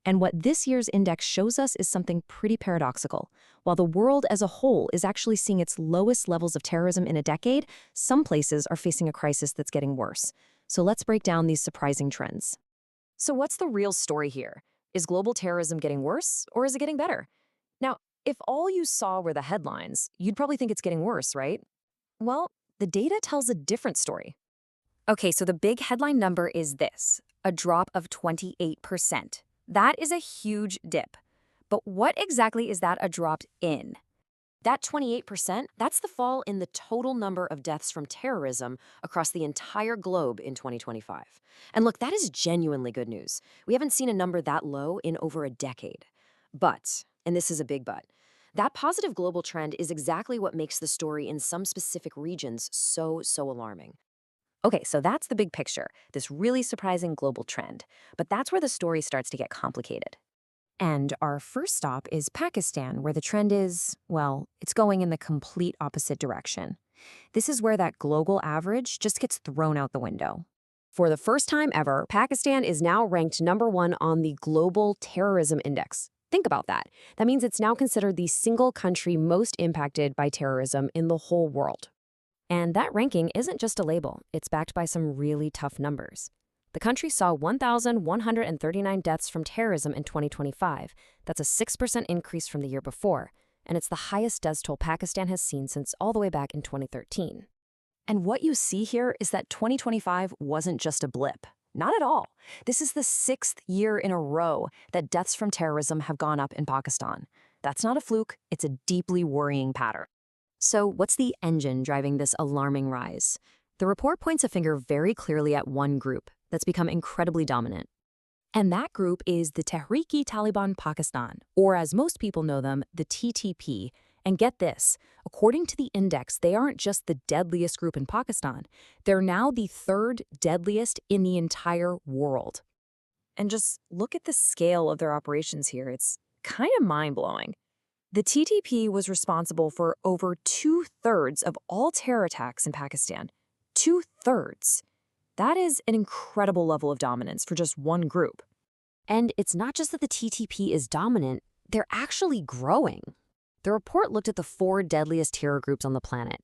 And what this year's index shows us is something pretty paradoxical. While the world as a whole is actually seeing its lowest levels of terrorism in a decade, some places are facing a crisis that's getting worse. So let's break down these surprising trends. So what's the real story here? Is global terrorism getting worse, or is it getting better? Now, if all you saw were the headlines, you'd probably think it's getting worse, right? Well, the data tells a different story. Okay, so the big headline number is this, a drop of 28%. That is a huge dip. But what exactly is that a drop in? That 28%, that's the fall in the total number of deaths from terrorism across the entire globe in 2025. And look, that is genuinely good news. We haven't seen a number that low in over a decade. But, and this is a big but, that positive global trend is exactly what makes the story in some specific regions so alarming. Okay, so that's the big picture, this really surprising global trend. But that's where the story starts to get complicated. And our first stop is Pakistan, where the trend is, well, it's going in the complete opposite direction. This is where that global average just gets thrown out the window. For the first time ever, Pakistan is now ranked #1 on the Global Terrorism Index. Think about that. That means it's now considered the single country most impacted by terrorism in the whole world. And that ranking isn't just a label, it's backed by some really tough numbers. The country saw 1,139 deaths from terrorism in 2025. That's a 6% increase from the year before, and it's the highest death toll Pakistan has seen since all the way back in 2013. And what you see here is that 2025 wasn't just a blip. Not at all. This is the 6th year in a row that deaths from terrorism have gone up in Pakistan. That's not a fluke, it's a deeply worrying pattern. So what's the engine driving this alarming rise? The report points a finger very clearly at one group that's become incredibly dominant. And that group is the Tehrik-i-Taliban Pakistan, or as most people know them, the TTP. And get this, according to the index, they aren't just the deadliest group in Pakistan. They're now the 3rd deadliest in the entire world. And just look at the scale of their operations here. It's kind of mind-blowing. The TTP was responsible for over 2/3 of all terror attacks in Pakistan. 2/3. That is an incredible level of dominance for just one group. And it's not just that the TTP is dominant, they're actually growing. The report looked at the 4 deadliest terror groups on the planet.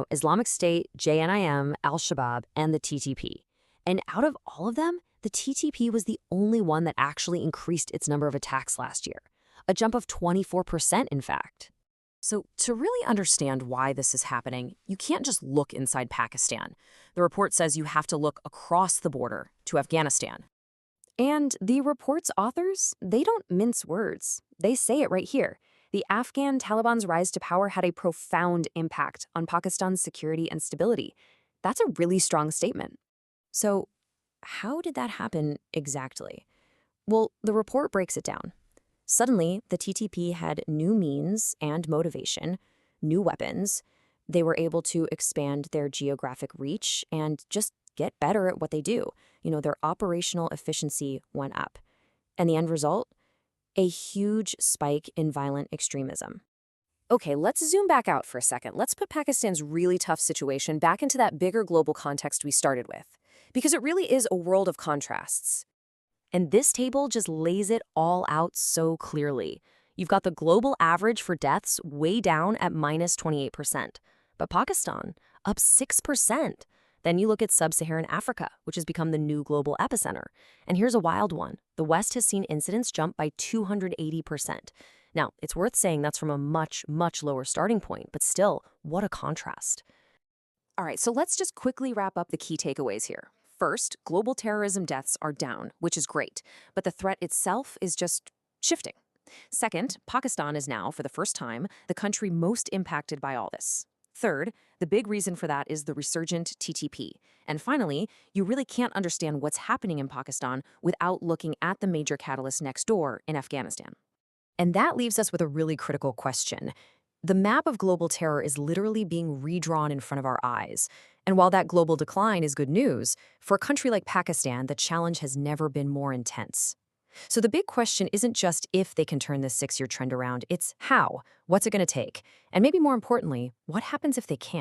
Islamic State, JNIM, Al-Shabaab, and the TTP. And out of all of them, the TTP was the only one that actually increased its number of attacks last year. A jump of 24%, in fact. So to really understand why this is happening, you can't just look inside Pakistan. The report says you have to look across the border to Afghanistan. And the report's authors, they don't mince words. They say it right here. The Afghan Taliban's rise to power had a profound impact on Pakistan's security and stability. That's a really strong statement. So how did that happen exactly? Well, the report breaks it down. Suddenly, the TTP had new means and motivation, new weapons. They were able to expand their geographic reach and just get better at what they do. Their operational efficiency went up. And the end result? A huge spike in violent extremism. Okay, let's zoom back out for a second. Let's put Pakistan's really tough situation back into that bigger global context we started with. Because it really is a world of contrasts. And this table just lays it all out so clearly. You've got the global average for deaths way down at -28%, but Pakistan up 6%. Then you look at sub-Saharan Africa, which has become the new global epicenter. And here's a wild one. The West has seen incidents jump by 280%. Now, it's worth saying that's from a much lower starting point, but still, what a contrast. All right, so let's just quickly wrap up the key takeaways here. First, global terrorism deaths are down, which is great, but the threat itself is just shifting. Second, Pakistan is now, for the first time, the country most impacted by all this. Third, the big reason for that is the resurgent TTP. And finally, you really can't understand what's happening in Pakistan without looking at the major catalyst next door in Afghanistan. And that leaves us with a really critical question. The map of global terror is literally being redrawn in front of our eyes. And while that global decline is good news, for a country like Pakistan, the challenge has never been more intense. So the big question isn't just if they can turn this 6-year trend around, it's how. What's it going to take? And maybe more importantly, what happens if they can't?